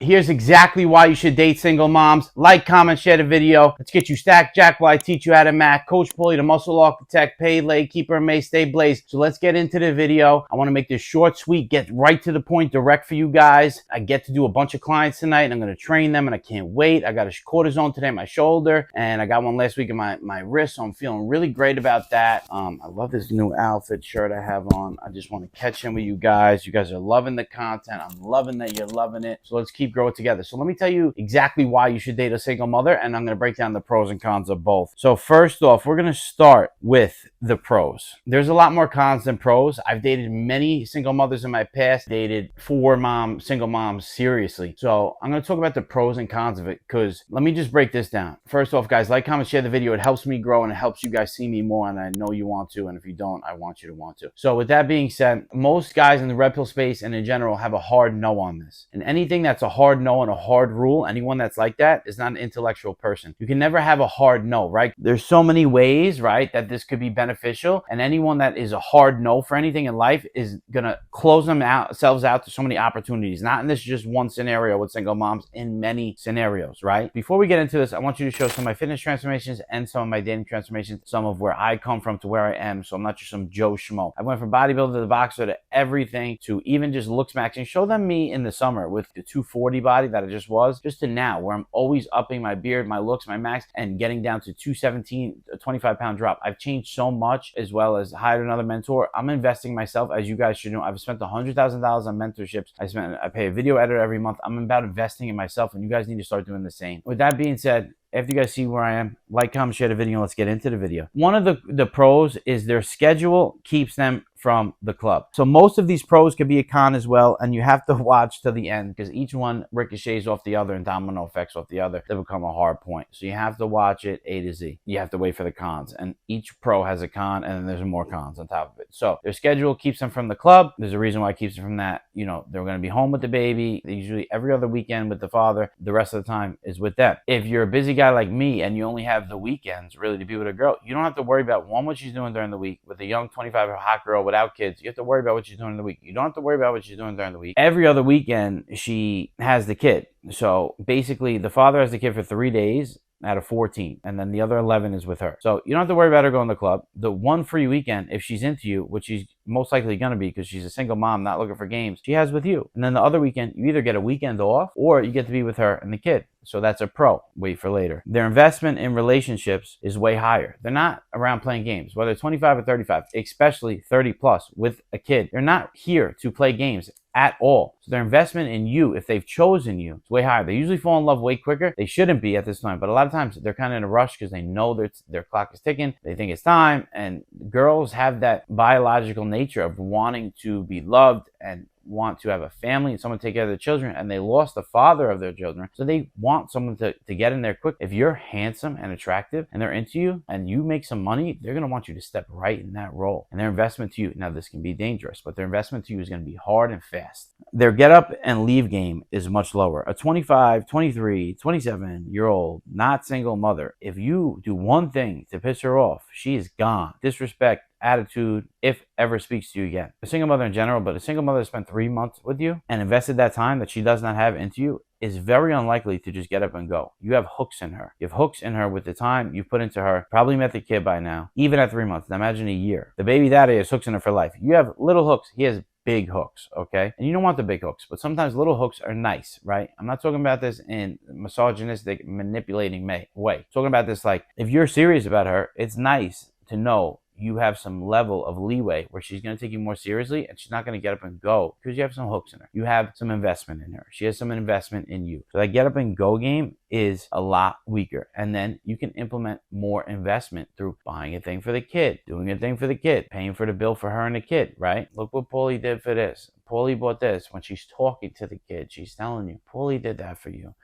Here's exactly why you should date single moms. Like, comment, share the video. Let's get you stacked, Jack, while I teach you how to Mac. Coach Paulie, the muscle architect, paid, lay, keeper, may stay blaze. So let's get into the video. I want to make this short, sweet, get right to the point, direct for you guys. I get to do a bunch of clients tonight, and I'm going to train them, and I can't wait. I got a cortisone today in my shoulder, and I got one last week in my wrist, so I'm feeling really great about that. I love this new outfit shirt I have on. I just want to catch in with you guys. You guys are loving the content. I'm loving that you're loving it. So let's keep growing together. So let me tell you exactly why you should date a single mother, and I'm going to break down the pros and cons of both. So first off, we're going to start with the pros. There's a lot more cons than pros. I've dated many single mothers in my past, dated 4 single moms seriously. So I'm going to talk about the pros and cons of it, because let me just break this down. First off, guys, like, comment, share the video. It helps me grow, and it helps you guys see me more, and I know you want to, and if you don't, I want you to want to. So with that being said, most guys in the red pill space and in general have a hard no on this. And anything that's a hard no and a hard rule, anyone that's like that is not an intellectual person. You can never have a hard no, right? There's so many ways, right, that this could be beneficial, and anyone that is a hard no for anything in life is gonna close themselves out to so many opportunities. Not in this just one scenario with single moms, in many scenarios, right? Before we get into this, I want you to show some of my fitness transformations and some of my dating transformations, some of where I come from to where I am, so I'm not just some Joe Schmo. I went from bodybuilder to the boxer to everything, to even just looks maxing. Show them me in the summer with the 240 body that I just was, just to now where I'm always upping my beard, my looks, my max, and getting down to 217, a 25-pound drop. I've changed so much, as well as hired another mentor. I'm investing myself, as you guys should know. I've spent $100,000 on mentorships. I pay a video editor every month. I'm about investing in myself, and you guys need to start doing the same. With that being said, after you guys see where I am, like, comment, share the video, and let's get into the video. One of the pros is their schedule keeps them from the club. So most of these pros could be a con as well, and you have to watch to the end, because each one ricochets off the other and domino effects off the other. They become a hard point. So you have to watch it A to Z. You have to wait for the cons, and each pro has a con, and then there's more cons on top of it. So their schedule keeps them from the club. There's a reason why it keeps them from that. You know, they're going to be home with the baby, usually every other weekend with the father. The rest of the time is with them. If you're a busy guy like me and you only have the weekends really to be with a girl, you don't have to worry about what she's doing during the week. With a young 25 hot girl without kids, you have to worry about what she's doing in the week. You don't have to worry about what she's doing during the week. Every other weekend she has the kid. So basically the father has the kid for 3 days out of 14, and then the other 11 is with her. So you don't have to worry about her going to the club. The one free weekend, if she's into you, which she's most likely going to be because she's a single mom not looking for games, she has with you. And then the other weekend, you either get a weekend off or you get to be with her and the kid. So that's a pro. Wait for later. Their investment in relationships is way higher. They're not around playing games, whether 25 or 35, especially 30 plus with a kid. They're not here to play games at all. So their investment in you, if they've chosen you, is way higher. They usually fall in love way quicker. They shouldn't be at this time, but a lot of times they're kind of in a rush because they know their clock is ticking. They think it's time, and girls have that biological nature of wanting to be loved and want to have a family and someone to take care of their children, and they lost the father of their children, so they want someone to get in there quick. If you're handsome and attractive and they're into you and you make some money, they're going to want you to step right in that role. And their investment to you, now this can be dangerous, but their investment to you is going to be hard and fast. Their get up and leave game is much lower. A 25, 23, 27-year-old not single mother, if you do one thing to piss her off, she is gone. Disrespect, attitude, if ever speaks to you again. A single mother in general, but a single mother that spent 3 months with you and invested that time that she does not have into you is very unlikely to just get up and go. You have hooks in her. You have hooks in her with the time you put into her. Probably met the kid by now, even at 3 months. Now imagine a year. The baby daddy has hooks in her for life. You have little hooks. He has big hooks, okay? And you don't want the big hooks, but sometimes little hooks are nice, right? I'm not talking about this in misogynistic, manipulating way. I'm talking about this like, if you're serious about her, it's nice to know you have some level of leeway where she's going to take you more seriously, and she's not going to get up and go because you have some hooks in her. You have some investment in her. She has some investment in you. So that get up and go game is a lot weaker. And then you can implement more investment through buying a thing for the kid, doing a thing for the kid, paying for the bill for her and the kid, right? Look what Paulie did for this. Paulie bought this. When she's talking to the kid, she's telling you, Paulie did that for you.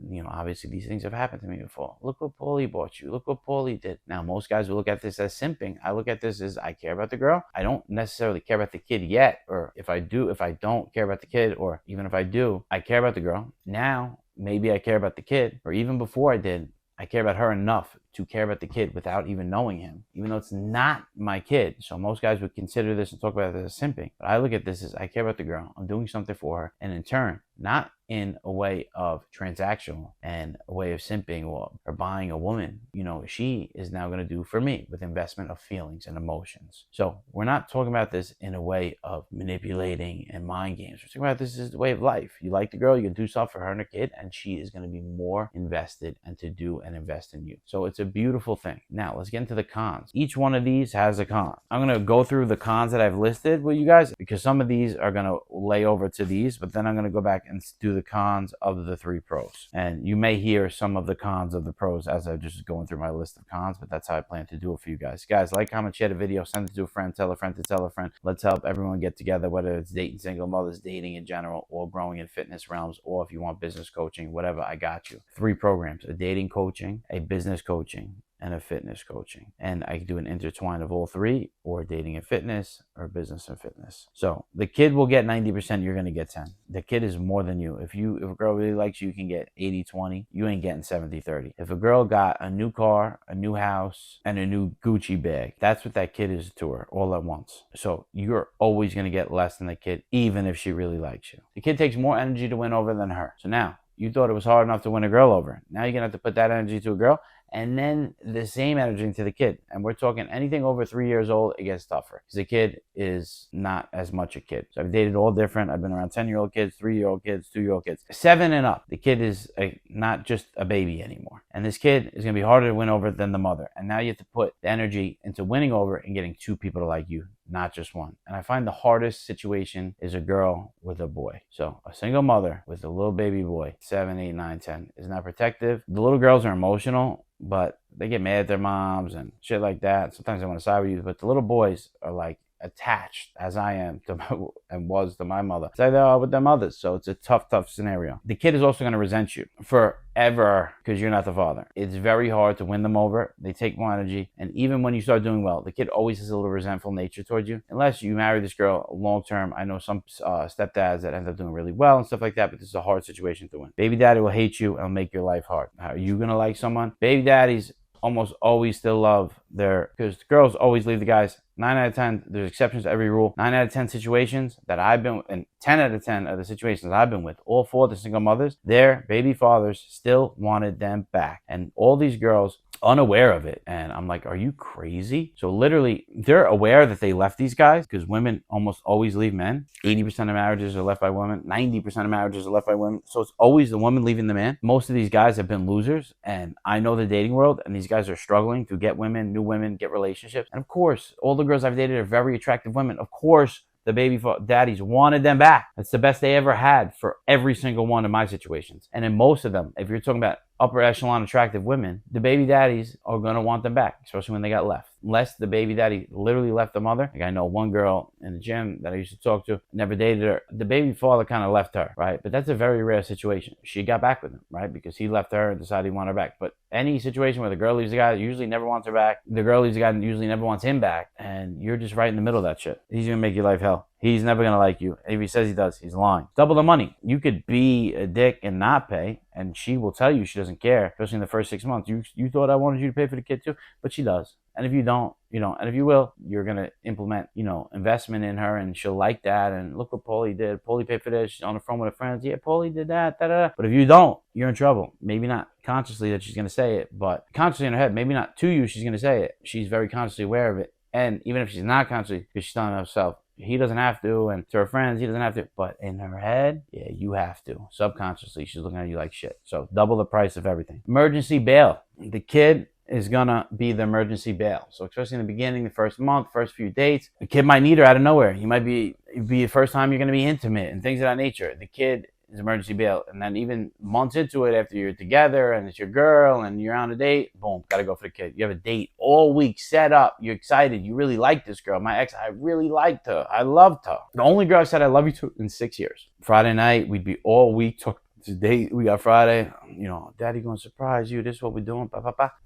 You know, obviously these things have happened to me before. Look what Paulie bought you. Look what Paulie did. Now, most guys will look at this as simping. I look at this as I care about the girl. I don't necessarily care about the kid yet. Or if I don't care about the kid, or even if I do, I care about the girl. Now, maybe I care about the kid, or even before I did, I care about her enough to care about the kid without even knowing him, even though it's not my kid. So most guys would consider this and talk about it as simping. But I look at this as I care about the girl. I'm doing something for her. And in turn, not in a way of transactional and a way of simping or buying a woman, she is now going to do for me with investment of feelings and emotions. So we're not talking about this in a way of manipulating and mind games. We're talking about this as the way of life. You like the girl, you can do stuff for her and her kid, and she is going to be more invested and to do and invest in you. So it's a beautiful thing. Now let's get into the cons. Each one of these has a con. I'm going to go through the cons that I've listed with you guys because some of these are going to lay over to these, but then I'm going to go back and do the cons of the 3 pros. And you may hear some of the cons of the pros as I'm just going through my list of cons, but that's how I plan to do it for you guys. Guys, like, comment, share the video, send it to a friend, tell a friend to tell a friend. Let's help everyone get together, whether it's dating single mothers, dating in general, or growing in fitness realms, or if you want business coaching, whatever, I got you. 3 programs: a dating coaching, a business coaching, and a fitness coaching. And I can do an intertwine of all 3, or dating and fitness, or business and fitness. So the kid will get 90%, you're going to get 10. The kid is more than you. If a girl really likes you, you can get 80-20. You ain't getting 70-30. If a girl got a new car, a new house, and a new Gucci bag, that's what that kid is to her all at once. So you're always going to get less than the kid, even if she really likes you. The kid takes more energy to win over than her. So now, you thought it was hard enough to win a girl over. Now you're going to have to put that energy to a girl and then the same energy to the kid. And we're talking anything over 3 years old, it gets tougher because the kid is not as much a kid. So I've dated all different. I've been around 10-year-old kids, 3-year-old kids, 2-year-old kids. 7 and up, the kid is not just a baby anymore. And this kid is going to be harder to win over than the mother. And now you have to put the energy into winning over and getting 2 people to like you, not just 1. And I find the hardest situation is a girl with a boy. So a single mother with a little baby boy, 7, 8, 9, 10, is not protective. The little girls are emotional, but they get mad at their moms and shit like that. Sometimes they want to side with you, but the little boys are like attached, as I am to was to my mother. It's like they are with their mothers. So it's a tough scenario. The kid is also going to resent you forever because you're not the father. It's very hard to win them over. They take more energy. And even when you start doing well, the kid always has a little resentful nature towards you. Unless you marry this girl long term. I know some stepdads that end up doing really well and stuff like that, but this is a hard situation to win. Baby daddy will hate you and make your life hard. How are you going to like someone? Baby daddies almost always still love because the girls always leave the guys. 9 out of 10, there's exceptions to every rule. 9 out of 10 situations that I've been in, 10 out of 10 of the situations I've been with, all 4 of the single mothers, their baby fathers still wanted them back. And all these girls unaware of it. And I'm like, are you crazy? So literally, they're aware that they left these guys because women almost always leave men. 80% of marriages are left by women. 90% of marriages are left by women. So it's always the woman leaving the man. Most of these guys have been losers. And I know the dating world, and these guys are struggling to get women, new women, get relationships. And of course, all the girls I've dated are very attractive women. Of course, the baby daddies wanted them back. That's the best they ever had for every single one of my situations. And in most of them, if you're talking about upper echelon attractive women, the baby daddies are going to want them back, especially when they got left. Unless the baby daddy literally left the mother. Like I know one girl in the gym that I used to talk to, never dated her. The baby father kind of left her, right? But that's a very rare situation. She got back with him, right? Because he left her and decided he wanted her back. But any situation where the girl leaves the guy, usually never wants her back. The girl leaves the guy and usually never wants him back. And you're just right in the middle of that shit. He's going to make your life hell. He's never going to like you. If he says he does, he's lying. Double the money. You could be a dick and not pay, and she will tell you she doesn't care, especially in the first 6 months. You thought I wanted you to pay for the kid too, but she does. And if you don't, and if you will, you're going to implement, investment in her, and she'll like that. And look what Paulie did. Paulie paid for this. She's on the phone with her friends. Yeah, Paulie did that. Da-da-da. But if you don't, you're in trouble. Maybe not consciously that she's going to say it, but consciously in her head, maybe not to you, she's going to say it. She's very consciously aware of it. And even if she's not consciously, because she's telling herself, he doesn't have to, and to her friends, he doesn't have to. But in her head, yeah, you have to. Subconsciously, she's looking at you like shit. So double the price of everything. Emergency bail. The kid is gonna be the emergency bail. So especially in the beginning, the first month, first few dates, the kid might need her out of nowhere. You might be the first time you're gonna be intimate and things of that nature. The kid is emergency bail. And then even months into it, after you're together and it's your girl and you're on a date, boom, gotta go for the kid. You have a date all week set up. You're excited. You really like this girl. My ex, I really liked her. I loved her. The only girl I said I love you to in 6 years. Friday night, we'd be all week talking. Today, we got Friday, Daddy gonna surprise you. This is what we're doing.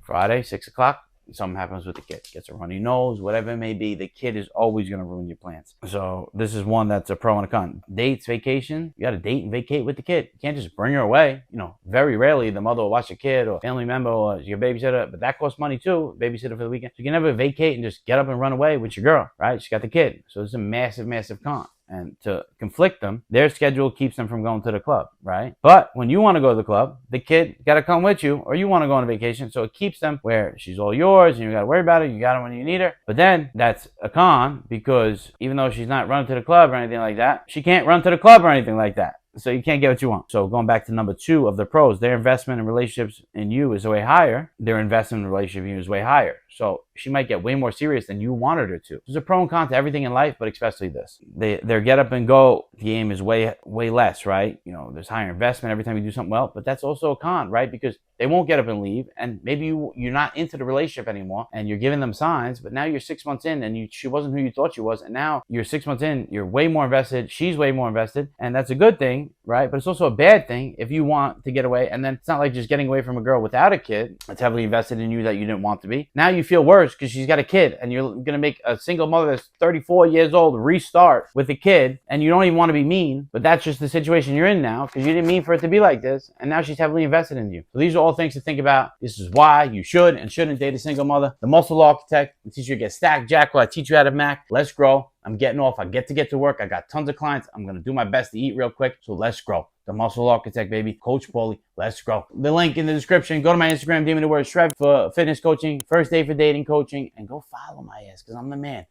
Friday, 6 o'clock. something happens with the kid, gets a runny nose, whatever it may be, the kid is always going to ruin your plans. So this is one that's a pro and a con. Dates, vacation, you got to date and vacate with the kid. You can't just bring her away. Very rarely the mother will watch the kid or family member or your babysitter, but that costs money too, babysitter for the weekend. So you can never vacate and just get up and run away with your girl, right? She got the kid. So it's a massive, massive con. And to conflict them, their schedule keeps them from going to the club, right? But when you want to go to the club, the kid got to come with you, or you want to go on a vacation. So it keeps them where she's all yours and you got to worry about her. You got her when you need her. But then that's a con, because even though she's not running to the club or anything like that, she can't run to the club or anything like that. So you can't get what you want. So going back to number 2 of the pros, their investment in relationships in you is way higher. Their investment in relationship in you is way higher. So she might get way more serious than you wanted her to. There's a pro and con to everything in life, but especially this. Their get up and go game is way less, right? There's higher investment every time you do something well, but that's also a con, right? Because they won't get up and leave, and maybe you're not into the relationship anymore, and you're giving them signs, but now you're 6 months in, and she wasn't who you thought she was, and now you're 6 months in, you're way more invested, she's way more invested, and that's a good thing, right? But it's also a bad thing if you want to get away, and then it's not like just getting away from a girl without a kid that's heavily invested in you that you didn't want to be. Now you feel worse because she's got a kid, and you're going to make a single mother that's 34 years old restart with a kid, and you don't even want to be mean, but that's just the situation you're in now because you didn't mean for it to be like this, and now she's heavily invested in you. So these are all things to think about. This is why you should and shouldn't date a single mother. The Muscle Architect will teach you to get stacked, Jack. Will I teach you how to Mac? Let's grow. I'm getting off. I get to work. I got tons of clients. I'm going to do my best to eat real quick. So let's grow. The Muscle Architect, baby. Coach Paulie. Let's grow. The link in the description. Go to my Instagram, DM me the word Shrev for fitness coaching, first day for dating coaching, and go follow my ass because I'm the man.